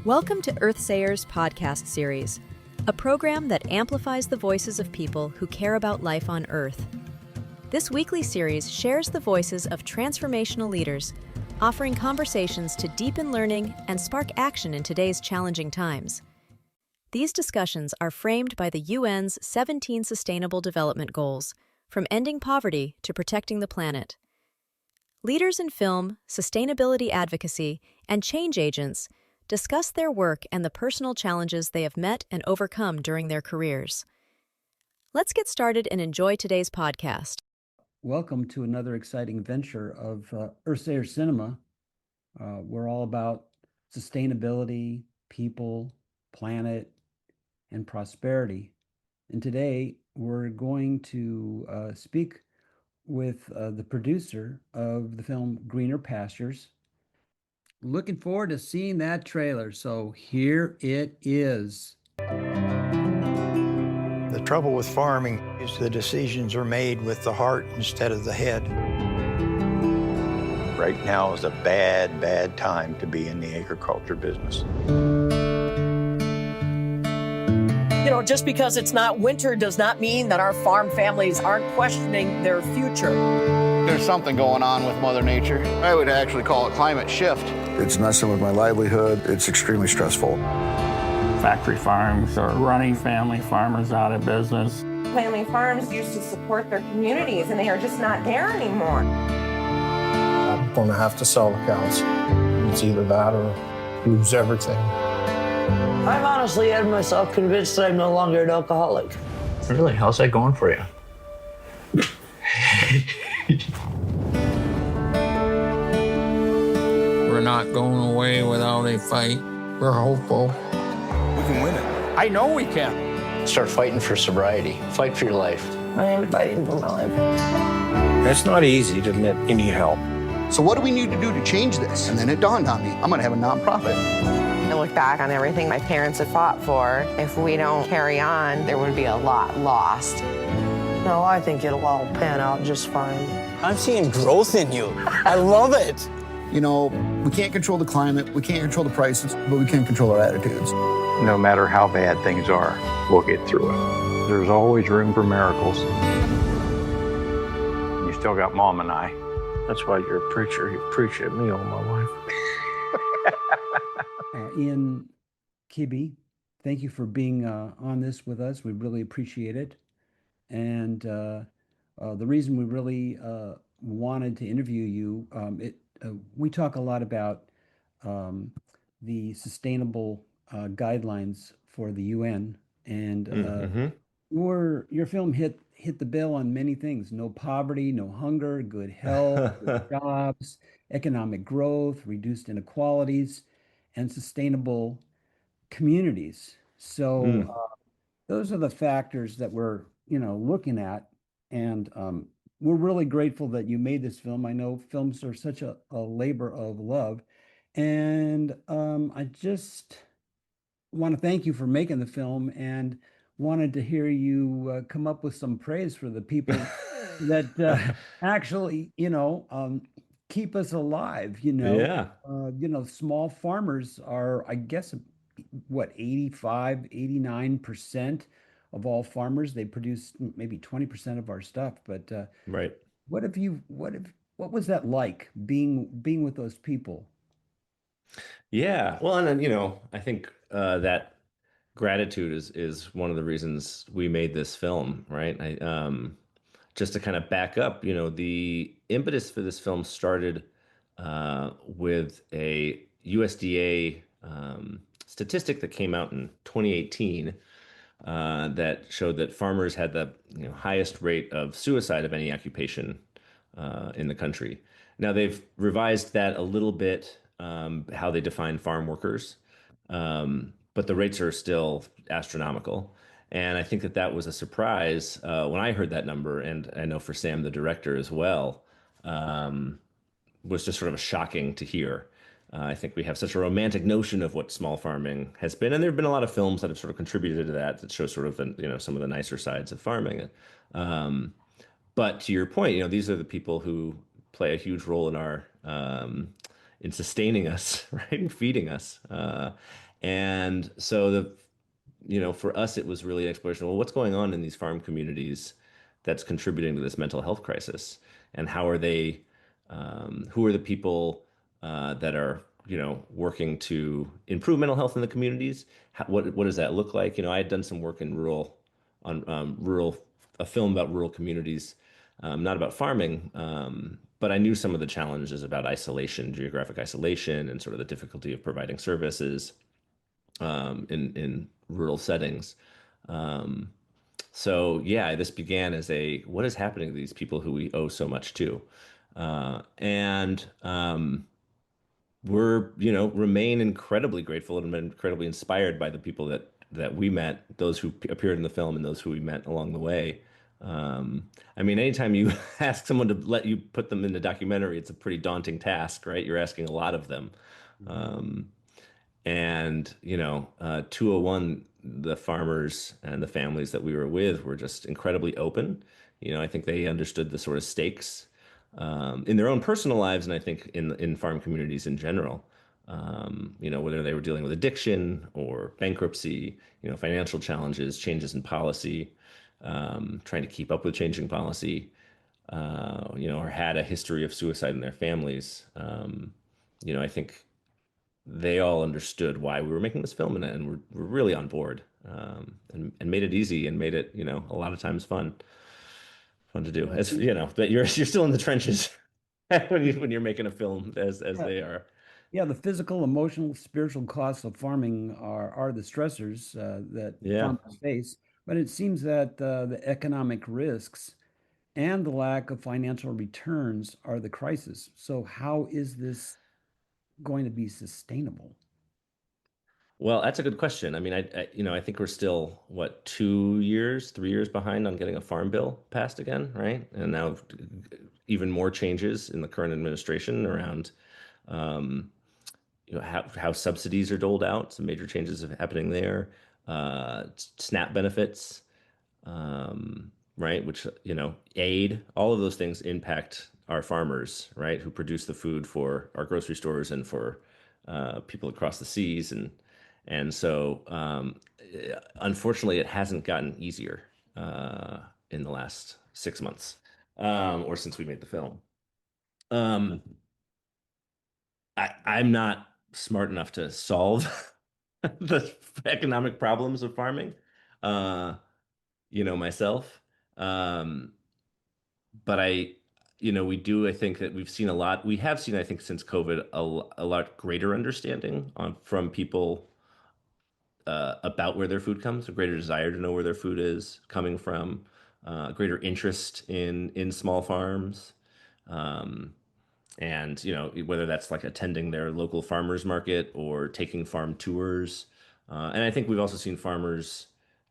Welcome to Earthsayers podcast series, a program that amplifies the voices of people who care about life on Earth. This weekly series shares the voices of transformational leaders, offering conversations to deepen learning and spark action in today's challenging times. These discussions are framed by the UN's 17 Sustainable Development Goals, from ending poverty to protecting the planet. Leaders in film, sustainability advocacy, and change agents discuss their work and the personal challenges they have met and overcome during their careers. Let's get started and enjoy today's podcast. Welcome to another exciting venture of Earthsayers Cinema. We're all about sustainability, people, planet, and prosperity. And today we're going to speak with the producer of the film Greener Pastures. Looking forward to seeing that trailer. So here it is. The trouble with farming is the decisions are made with the heart instead of the head. Right now is a bad time to be in the agriculture business. You know, just because it's not winter does not mean that our farm families aren't questioning their future. There's something going on with Mother Nature. I would actually call it climate shift. It's messing with my livelihood. It's extremely stressful. Factory farms are running family farmers out of business. Family farms used to support their communities, and they are just not there anymore. I'm going to have to sell the cows. It's either that or lose everything. I've honestly had myself convinced that I'm no longer an alcoholic. Really? How's that going for you? We're not going away without a fight. We're hopeful. We can win it. I know we can. Start fighting for sobriety. Fight for your life. I am fighting for my life. It's not easy to admit you need help. So what do we need to do to change this? And then it dawned on me, I'm going to have a nonprofit. I look back on everything my parents had fought for. If we don't carry on, there would be a lot lost. No, I think it'll all pan out just fine. I'm seeing growth in you. I love it. You know, we can't control the climate, we can't control the prices, but we can control our attitudes. No matter how bad things are, we'll get through it. There's always room for miracles. You still got Mom and I. That's why you're a preacher. You preach at me all my life. Ian Kibbe, thank you for being on this with us. We really appreciate it. And the reason we really wanted to interview you, we talk a lot about the sustainable guidelines for the UN, and your film hit the bill on many things: no poverty, no hunger, good health, good jobs, economic growth, reduced inequalities, and sustainable communities. So those are the factors that we're looking at, and we're really grateful that you made this film. I know films are such a labor of love, and I just want to thank you for making the film, and wanted to hear you come up with some praise for the people that actually keep us alive. Small farmers are, I guess, what, 89% of all farmers. They produce maybe 20% of our stuff, but right. What was that like being with those people? Yeah, well, and then I think that gratitude is one of the reasons we made this film, right? Just to kind of back up, the impetus for this film started with a USDA statistic that came out in 2018. That showed that farmers had the highest rate of suicide of any occupation in the country. Now they've revised that a little bit, how they define farm workers, but the rates are still astronomical. And I think that was a surprise when I heard that number, and I know for Sam, the director, as well, was just sort of shocking to hear. I think we have such a romantic notion of what small farming has been, and there have been a lot of films that have sort of contributed to that show sort of some of the nicer sides of farming. But to your point, these are the people who play a huge role in our in sustaining us, right, and feeding us. And so for us, it was really an exploration. Well, what's going on in these farm communities that's contributing to this mental health crisis, and how are they? Who are the people that are working to improve mental health in the communities? What does that look like? I had done some work in rural, a film about rural communities, not about farming, but I knew some of the challenges about isolation, geographic isolation, and sort of the difficulty of providing services in rural settings. Um, so yeah, this began as what is happening to these people who we owe so much to, and we're remain incredibly grateful and incredibly inspired by the people that we met, those who appeared in the film and those who we met along the way. I mean, anytime you ask someone to let you put them in the documentary, it's a pretty daunting task, right? You're asking a lot of them. And 201, the farmers and the families that we were with were just incredibly open. I think they understood the sort of stakes in their own personal lives, and I think in farm communities in general. Whether they were dealing with addiction or bankruptcy, financial challenges, changes in policy, trying to keep up with changing policy, or had a history of suicide in their families. I think they all understood why we were making this film, and we're really on board, and made it easy and made it, a lot of times fun to do. As that you're still in the trenches when you're making a film as they are. Yeah, the physical, emotional, spiritual costs of farming are the stressors that farmers face. But it seems that the economic risks and the lack of financial returns are the crisis. So how is this going to be sustainable? Well, that's a good question. I mean, I think we're still, what, 2 years, 3 years behind on getting a farm bill passed again, right? And now even more changes in the current administration around, how subsidies are doled out. Some major changes are happening there. SNAP benefits, right? Which, aid, all of those things impact our farmers, right? Who produce the food for our grocery stores and for people across the seas. And so, unfortunately, it hasn't gotten easier in the last 6 months, or since we made the film. I'm not smart enough to solve the economic problems of farming, myself. But I think that we have seen, I think, since COVID, a lot greater understanding from people about where their food comes, a greater desire to know where their food is coming from, greater interest in small farms. And whether that's like attending their local farmers market or taking farm tours. And I think we've also seen farmers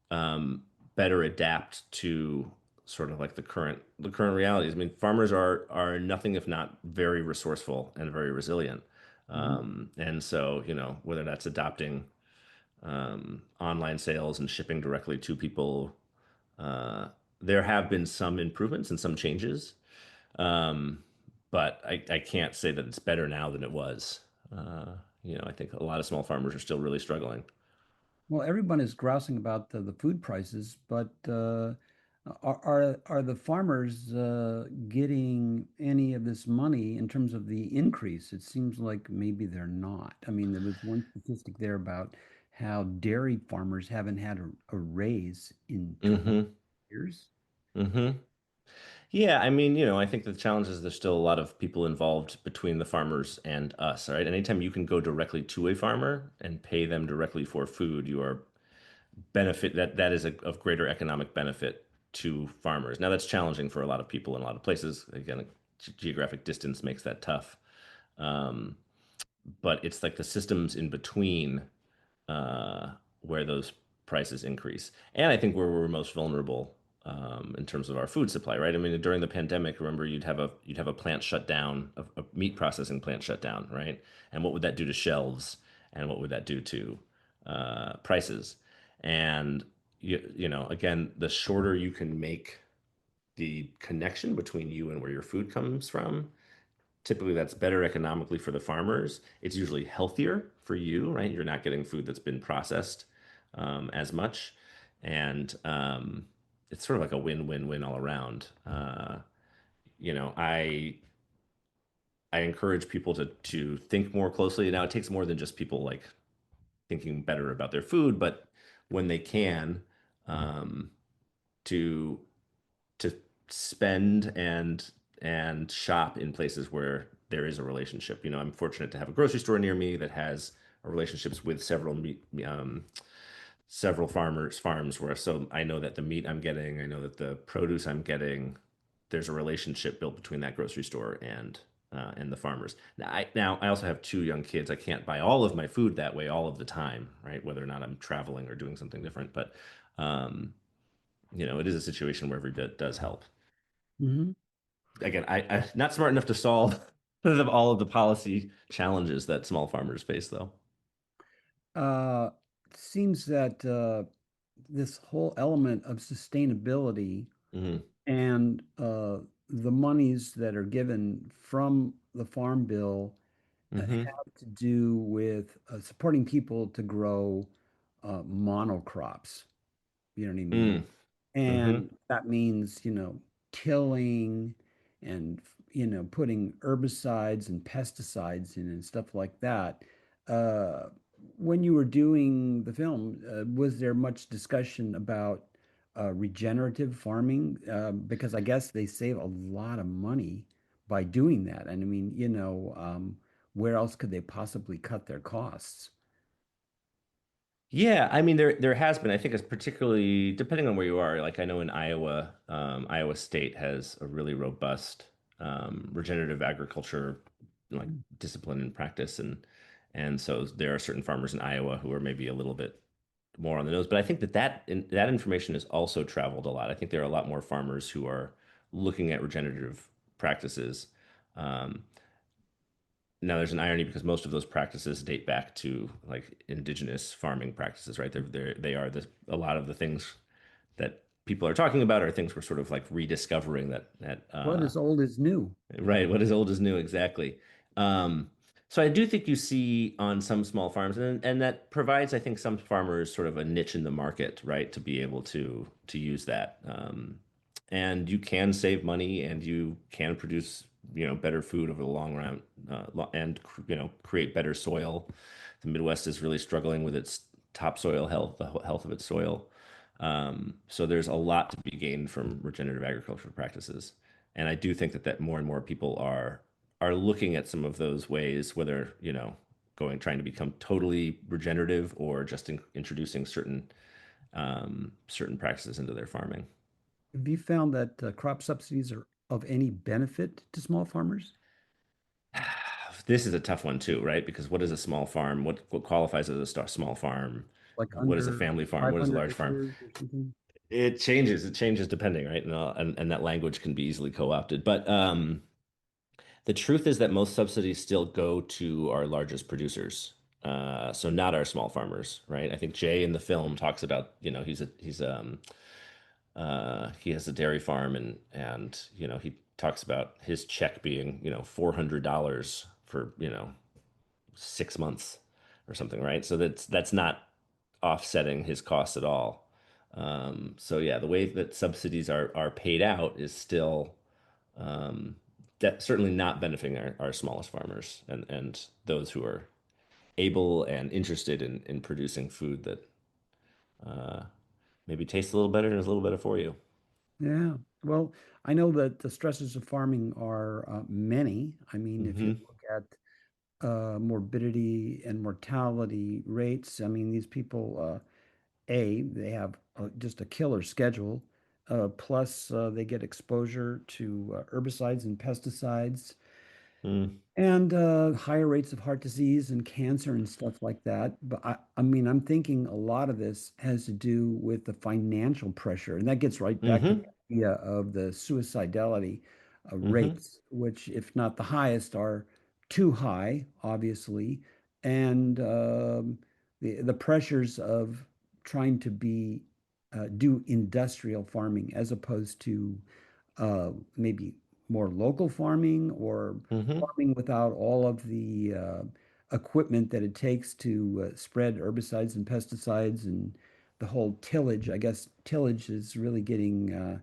better adapt to sort of like the current realities. I mean, farmers are nothing if not very resourceful and very resilient. And so, whether that's adopting online sales and shipping directly to people, there have been some improvements and some changes. But I can't say that it's better now than it was. I think a lot of small farmers are still really struggling. Well, everyone is grousing about the food prices, but are the farmers getting any of this money in terms of the increase? It seems like maybe they're not. I mean, there was one statistic there about how dairy farmers haven't had a raise in 20 years. Mm-hmm. Yeah, I mean, I think the challenge is there's still a lot of people involved between the farmers and us, right? Anytime you can go directly to a farmer and pay them directly for food, you are that is of greater economic benefit to farmers. Now that's challenging for a lot of people in a lot of places. Again, geographic distance makes that tough. But it's like the systems in between where those prices increase. And I think where we're most vulnerable in terms of our food supply, right? I mean, during the pandemic, remember you'd have a plant shut down, a meat processing plant shut down, right? And what would that do to shelves? And what would that do to prices? And again, the shorter you can make the connection between you and where your food comes from, typically that's better economically for the farmers. It's usually healthier for you, right? You're not getting food that's been processed as much. And it's sort of like a win-win-win all around. You know, I encourage people to think more closely. Now, it takes more than just people like thinking better about their food, but when they can, um, to to spend and shop in places where there is a relationship. You know, I'm fortunate to have a grocery store near me that has relationships with several farms where so I know that the meat I'm getting, I know that the produce I'm getting, there's a relationship built between that grocery store and the farmers. Now I also have two young kids. I can't buy all of my food that way all of the time, right? Whether or not I'm traveling or doing something different, but you know, it is a situation where every bit does help. Mm-hmm. Again, I'm not smart enough to solve all of the policy challenges that small farmers face, though. Uh, Seems that this whole element of sustainability Hmm. and the monies that are given from the Farm Bill Hmm. have to do with supporting people to grow monocrops. You know what I mean? Mm. Hmm. And that means, tilling and, putting herbicides and pesticides in and stuff like that. Uh, when you were doing the film, was there much discussion about regenerative farming? Because I guess they save a lot of money by doing that. And I mean, where else could they possibly cut their costs? Yeah, I mean there has been. I think it's particularly depending on where you are. Like I know in Iowa, Iowa State has a really robust regenerative agriculture like discipline and practice, and so there are certain farmers in Iowa who are maybe a little bit more on the nose. But I think that information has also traveled a lot. I think there are a lot more farmers who are looking at regenerative practices. Um, Now there's an irony because most of those practices date back to like indigenous farming practices, right? They are a lot of the things that people are talking about are things we're sort of like rediscovering What is old is new. right, what is old is new, exactly. Um, so I do think you see on some small farms, and that provides, I think, some farmers sort of a niche in the market, right, to be able to use that. And you can save money, and you can produce, better food over the long run, and create better soil. The Midwest is really struggling with its topsoil health, the health of its soil. So there's a lot to be gained from regenerative agricultural practices. And I do think that more and more people are looking at some of those ways, whether, trying to become totally regenerative or just introducing certain practices into their farming. Have you found that crop subsidies are of any benefit to small farmers? This is a tough one too, right? Because what is a small farm? What qualifies as a small farm? Like What is a under family farm? What is a 500 large farm? acres or something? It changes. It changes depending, right? And that language can be easily co-opted. But the truth is that most subsidies still go to our largest producers, so not our small farmers, right? I think Jay in the film talks about, he has a dairy farm, and he talks about his check being, $400 for 6 months or something, right? So that's not offsetting his costs at all. So yeah, the way that subsidies are paid out is still um, that certainly not benefiting our smallest farmers and those who are able and interested in producing food that uh, maybe tastes a little better and is a little better for you. Yeah. Well, I know that the stresses of farming are many. I mean, if you Hmm. look at morbidity and mortality rates, I mean, these people, they have just a killer schedule. Plus, they get exposure to herbicides and pesticides. Mm. And higher rates of heart disease and cancer and stuff like that. But I mean, I'm thinking a lot of this has to do with the financial pressure, and that gets right back to the Hmm. idea of the suicidality Hmm. rates, which, if not the highest, are too high, obviously, and the pressures of trying to do industrial farming as opposed to maybe more local farming or farming without all of the equipment that it takes to spread herbicides and pesticides and the whole tillage. I guess tillage is really getting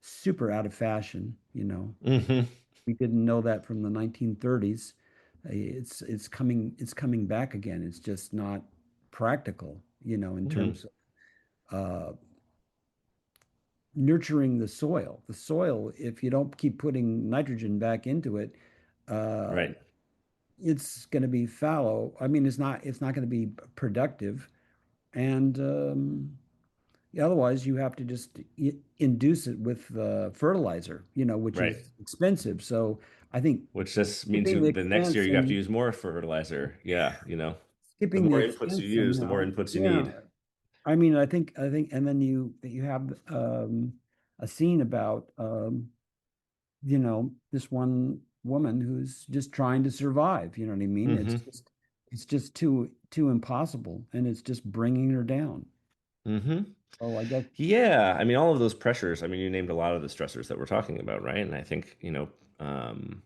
super out of fashion, you know. We didn't know that from the 1930s. It's coming back again. It's just not practical, you know, in terms of nurturing the soil. The soil, if you don't keep putting nitrogen back into it, Right. it's going to be fallow. I mean, it's not going to be productive, and otherwise you have to just induce it with fertilizer, you know, which Right. is expensive. So I think Which just means skipping the the next year expense you have to and use more fertilizer. Yeah, you know, the skipping the more inputs you expense use, and the more inputs you yeah, need. I mean, I think, and then you have a scene about you know, this one woman who's just trying to survive. You know what I mean? It's just too impossible, and it's just bringing her down. Oh, I guess. Yeah, I mean, all of those pressures. I mean, you named a lot of the stressors that we're talking about, right? And I think, um,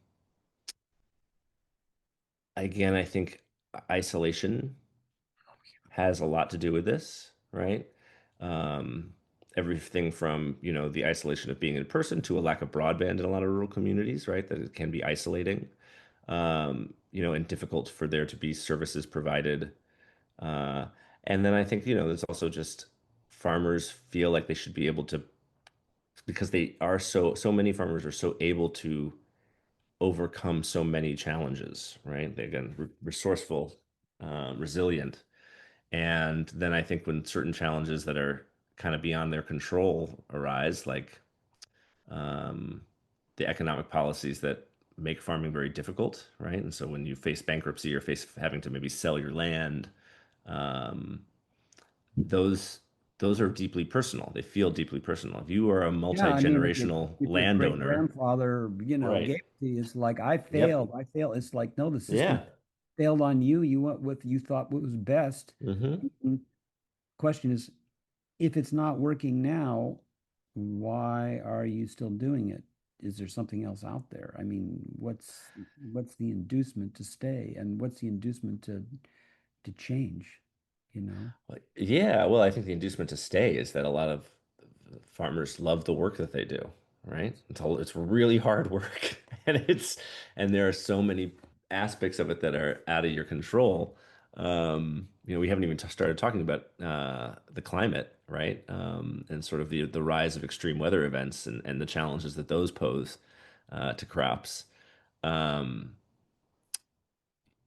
again, I think isolation has a lot to do with this, right? Um, Everything from, the isolation of being in person to a lack of broadband in a lot of rural communities, right? That it can be isolating, and difficult for there to be services provided. Uh, and then I think, there's also just farmers feel like they should be able to, because they are so many farmers are so able to overcome so many challenges, right? They again resourceful, resilient, and then I think when certain challenges that are kind of beyond their control arise, like um, the economic policies that make farming very difficult, right? And so when you face bankruptcy or face having to maybe sell your land, um, those those are deeply personal. They feel deeply personal. If you are a Yeah, I mean, if multi-generational your great landowner, grandfather, you know, right? gave it to you, it's like I Yep. failed. I failed. It's like no, the system Yeah. failed on you. You went with you thought what was best. And question is, if it's not working now, why are you still doing it? Is there something else out there? I mean, what's the inducement to stay, and what's the inducement to change? You know? Yeah, well, I think the inducement to stay is that a lot of farmers love the work that they do, right? It's really hard work, and there are so many aspects of it that are out of your control. We haven't even started talking about the climate, right? And sort of the rise of extreme weather events and the challenges that those pose to crops. Um,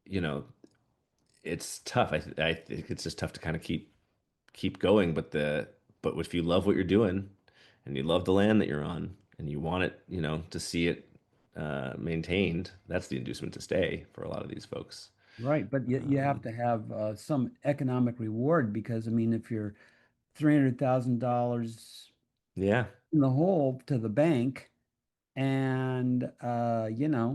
you know, it's tough. I think it's just tough to kind of keep going, but if you love what you're doing and you love the land that you're on and you want it, to see it maintained, that's the inducement to stay for a lot of these folks. Right, but you have to have some economic reward because I mean, if you're $300,000 Yeah. in the hole to the bank, and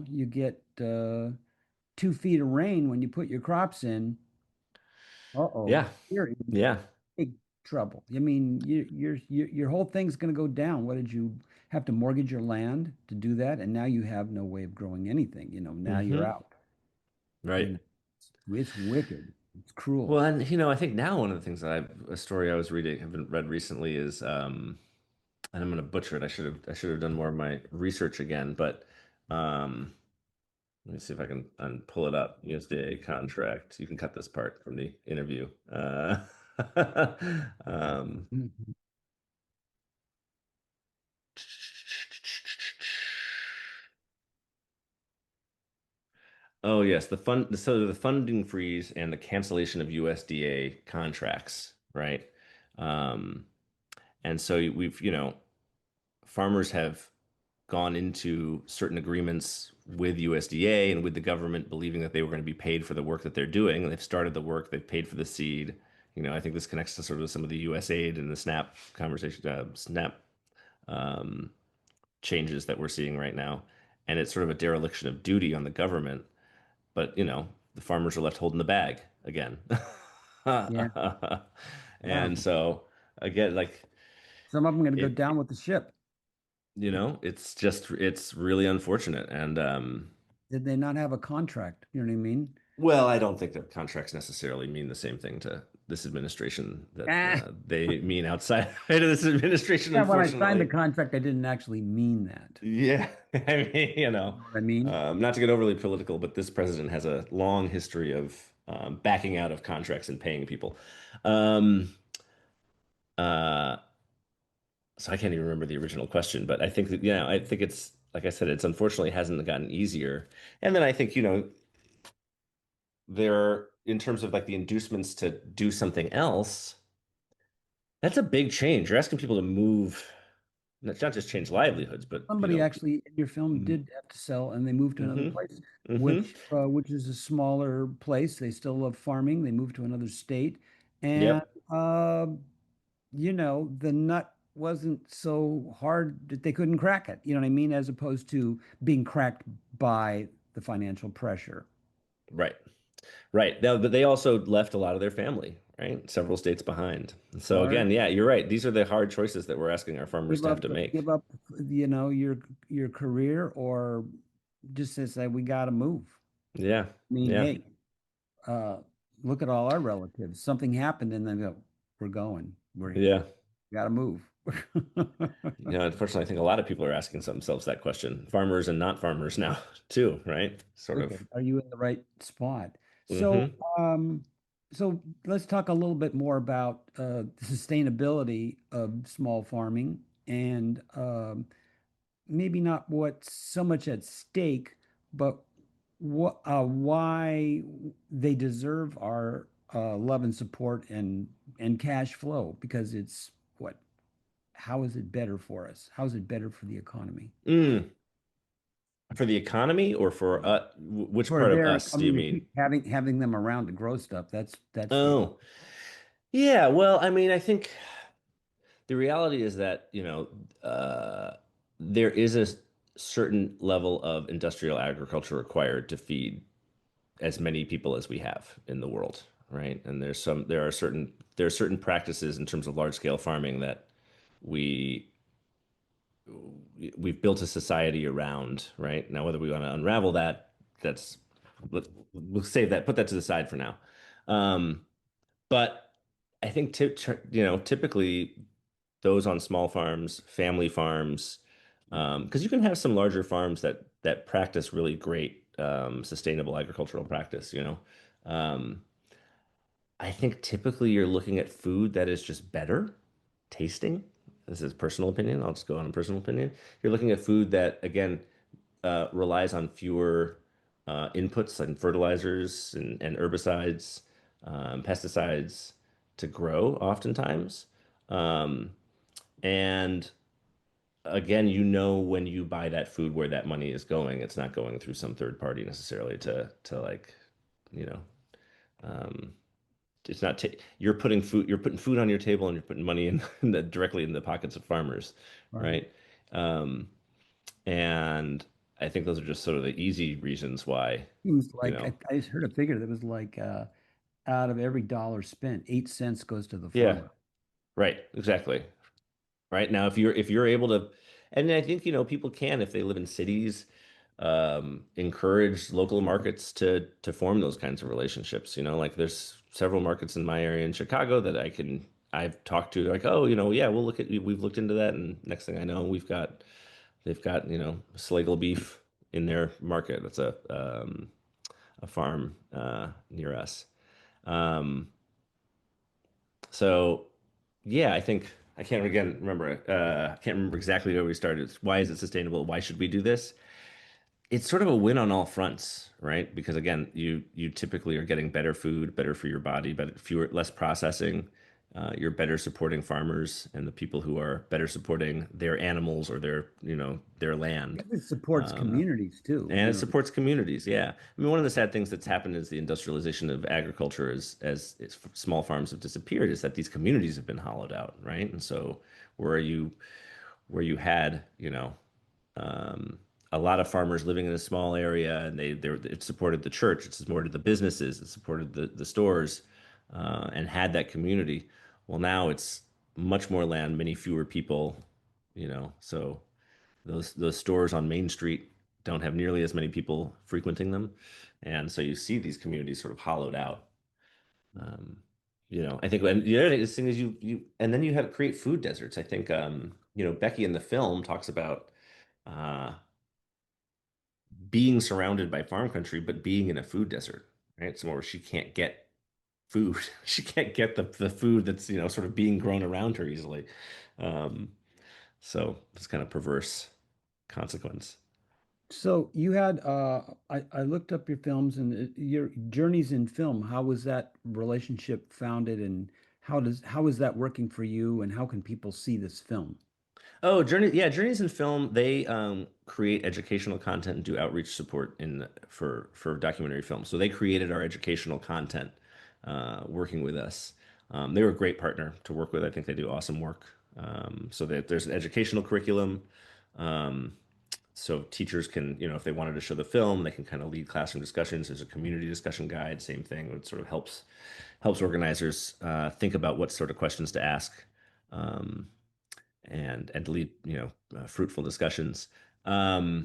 you get 2 feet of rain when you put your crops in, uh-oh, Yeah. you're in Yeah. big trouble. I mean, your whole thing's going to go down. What did you have to mortgage your land to do that? And now you have no way of growing anything. Now you're out. Right. It's wicked. It's cruel. Well, and I think now one of the things a story I was reading, haven't read recently is, and I'm going to butcher it. I should have done more of my research again, but um, let me see if I can pull it up. USDA contract. You can cut this part from the interview. Um, oh yes, so the funding freeze and the cancellation of USDA contracts, right? Um, and so farmers have gone into certain agreements with USDA and with the government, believing that they were going to be paid for the work that they're doing. And they've started the work, they've paid for the seed. I think this connects to sort of some of the USAID and the SNAP conversation, SNAP um, changes that we're seeing right now. And it's sort of a dereliction of duty on the government. But, the farmers are left holding the bag again. Yeah. Yeah. And so, again, like, Some of them going to go down with the ship. it's really unfortunate. And Did they not have a contract? You know what I mean? well, I don't think that contracts necessarily mean the same thing to this administration that they mean outside of this administration, Yeah, when I signed the unfortunately. contract, I didn't actually mean that. Yeah, I mean, What I mean? not to get overly political, but this president has a long history of backing out of contracts and paying people. Um, uh, so I can't even remember the original question, but I think that, I think it's, like I said, it's unfortunately hasn't gotten easier. And then I think, there, in terms of like the inducements to do something else, that's a big change. You're asking people to move, not just change livelihoods, but Somebody actually in your film Mhm. did have to sell, and they moved to another place, which is a smaller place. They still love farming. They moved to another state, and Yep. the nut wasn't so hard that they couldn't crack it. You know what I mean? As opposed to being cracked by the financial pressure. Right. Right. Now, but they also left a lot of their family, right? Several states behind. So Or again, yeah, you're right. These are the hard choices that we're asking our farmers to have to make. give up, your career, or just to say we got to move. Yeah. I mean, Yeah. hey, look at all our relatives. Something happened, and then go, we're going. Yeah. Got to move. Unfortunately, I think a lot of people are asking themselves that question. Farmers and not farmers now, too, right? Sort Okay. of. Are you in the right spot? So, Mhm. so let's talk a little bit more about the sustainability of small farming, and maybe not what's so much at stake, but why they deserve our love and support and cash flow, because it's what how is it better for us? How is it better for the economy? For the economy, or for which For part of their, us I do you mean, mean? having them around to grow stuff. That's Oh, yeah. Well, I mean, I think the reality is that, there is a certain level of industrial agriculture required to feed as many people as we have in the world, right? And there are certain practices in terms of large scale farming that we we've built a society around, right? Now, whether we want to unravel that, that's we'll save that, put that to the side for now. Um, but I think typically those on small farms, family farms, because you can have some larger farms that practice really great sustainable agricultural practice. Um, I think typically you're looking at food that is just better tasting. This is personal opinion. I'll just go on a personal opinion. You're looking at food that, again, relies on fewer inputs and fertilizers and herbicides, pesticides to grow oftentimes. Um, and again, when you buy that food where that money is going, it's not going through some third party necessarily to like, you know, um, it's not you're putting food on your table, and you're putting money directly in the pockets of farmers, right? Um, and I think those are just sort of the easy reasons why, Seems like I just heard a figure that was like out of every dollar spent, 8 cents goes to the yeah, farmer. right, exactly. Right now, if you're able to, and I think, people can, if they live in cities, encourage local markets to form those kinds of relationships. Like there's several markets in my area in Chicago that I've talked to. They're like, oh, yeah, we've looked into that, and next thing I know, they've got, Schlegel beef in their market. That's a farm near us. Um, so yeah, I think I can't again remember. I can't remember exactly where we started. Why is it sustainable? Why should we do this? It's sort of a win on all fronts, right? Because again, you typically are getting better food, better for your body, but less processing. You're better supporting farmers and the people who are better supporting their animals or their land. It supports communities too. And it supports communities, yeah. I mean, one of the sad things that's happened is the industrialization of agriculture, as small farms have disappeared, is that these communities have been hollowed out, right? And so where you had, a lot of farmers living in a small area, and it supported the church, it supported the businesses, it supported the stores, and had that community. Well, now it's much more land, many fewer people, so those stores on Main Street don't have nearly as many people frequenting them, and so you see these communities sort of hollowed out. I think, and the other thing is and then you have create food deserts. I think Becky in the film talks about being surrounded by farm country, but being in a food desert, right? Somewhere where she can't get food. She can't get the food that's, sort of being grown around her easily. So it's kind of perverse consequence. So you had I looked up your films and your journeys in film. How was that relationship founded, and how is that working for you, and how can people see this film? Oh, Journeys in Film, they create educational content and do outreach support for documentary films. So they created our educational content working with us. They were a great partner to work with. I think they do awesome work. So there's an educational curriculum. So teachers can, if they wanted to show the film, they can kind of lead classroom discussions. There's a community discussion guide, same thing. It sort of helps organizers think about what sort of questions to ask. And to lead fruitful discussions. So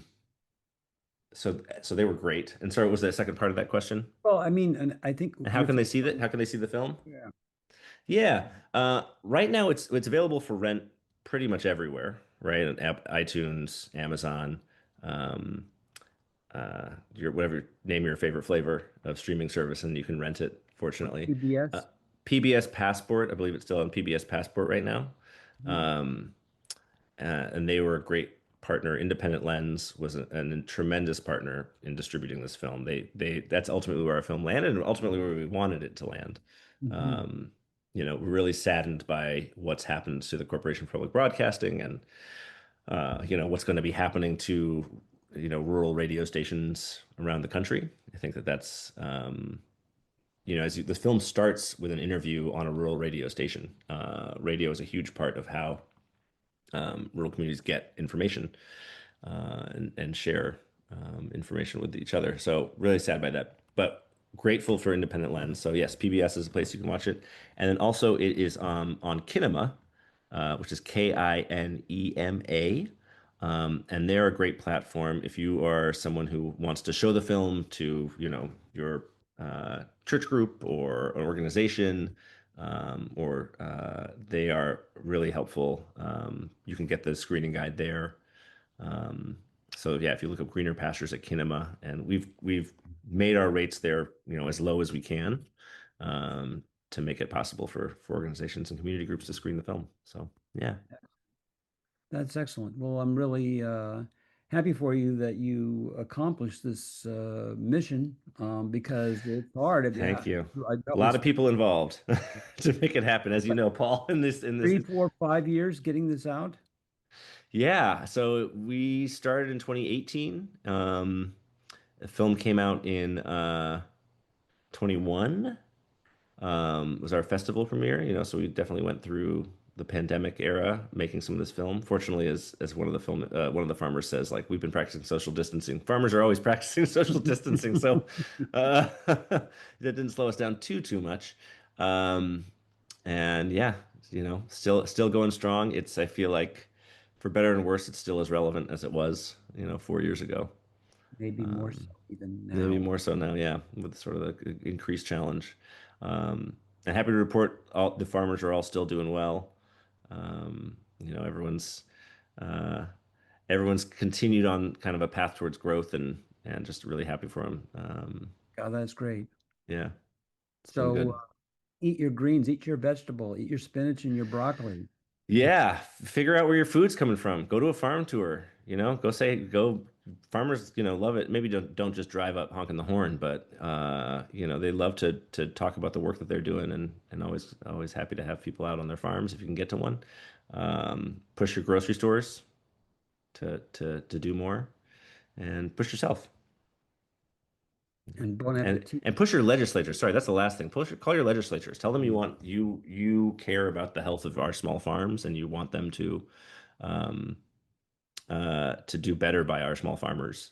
they were great. And sorry, what was the second part of that question? Well, I mean, and I think And how can they see that? How can they see the film? Yeah. Yeah. Right now it's available for rent pretty much everywhere, right? On iTunes, Amazon, name your favorite flavor of streaming service, and you can rent it, fortunately. PBS? PBS Passport, I believe it's still on PBS Passport right now. And they were a great partner. Independent Lens was a tremendous partner in distributing this film. That's ultimately where our film landed, and ultimately where we wanted it to land. We're really saddened by what's happened to the Corporation for Public Broadcasting, and what's going to be happening to rural radio stations around the country. I think that's the film starts with an interview on a rural radio station. Radio is a huge part of how rural communities get information and share information with each other. So really sad by that, but grateful for Independent Lens. So yes, PBS is a place you can watch it. And then also it is on Kinema, which is KINEMA. And they're a great platform if you are someone who wants to show the film to, your church group or an organization, or they are really helpful. You can get the screening guide there. So yeah, if you look up Greener Pastures at Kinema, and we've made our rates there, as low as we can, to make it possible for organizations and community groups to screen the film. So yeah. That's excellent. Well, I'm really happy for you that you accomplished this mission, because it's hard. Thank you. A lot of people involved to make it happen, as you know, Paul. In this 3, 4, 5 years getting this out. Yeah. So we started in 2018. The film came out in 21. Was our festival premiere. So we definitely went through the pandemic era making some of this film. Fortunately, as one of the farmers says, like, we've been practicing social distancing. Farmers are always practicing social distancing, so that didn't slow us down too much. And yeah, still going strong. I feel like, for better and worse, it's still as relevant as it was 4 years ago. Maybe more so even now. Maybe more so now, yeah, with sort of the increased challenge. And happy to report the farmers are all still doing well. Everyone's continued on kind of a path towards growth, and just really happy for them. God, that's great. Yeah. So eat your greens, eat your vegetable, eat your spinach and your broccoli. Yeah. Figure out where your food's coming from. Go to a farm tour, go. Farmers, love it. Maybe don't just drive up honking the horn, but they love to talk about the work that they're doing, and always happy to have people out on their farms if you can get to one. Push your grocery stores to do more, and push yourself. And push your legislators. Sorry, that's the last thing. Call your legislators. Tell them you care about the health of our small farms, and you want them to do better by our small farmers.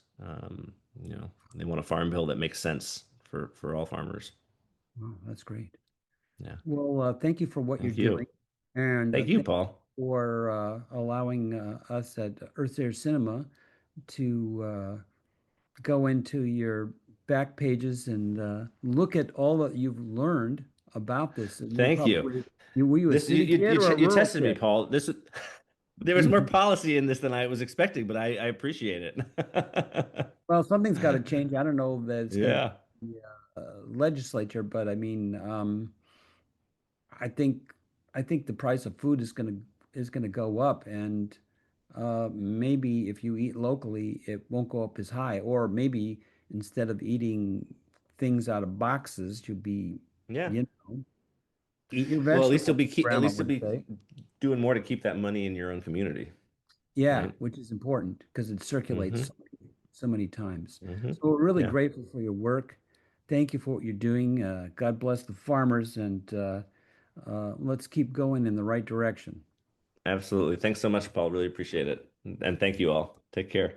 They want a farm bill that makes sense for all farmers. Wow, that's great. Yeah. Well, thank you for what you're doing. And thank you, Paul. for allowing us at Earthshare Cinema to go into your back pages and look at all that you've learned about this. And Thank you. Were you a city kid or a you rural tested me, kid? Paul. There was more policy in this than I was expecting, but I appreciate it. Well, something's got to change. I don't know that it's going Yeah. to be legislature, but I mean, I think the price of food is going to go up, and maybe if you eat locally, it won't go up as high, or maybe instead of eating things out of boxes, you'll be Yeah. Eat your Well, vegetables. at least you'll be doing more to keep that money in your own community. Yeah, right? which is important because it circulates so many times. Mhm. So we're really Yeah. grateful for your work. Thank you for what you're doing. God bless the farmers, and let's keep going in the right direction. Absolutely. Thanks so much, Paul. Really appreciate it. And thank you all. Take care.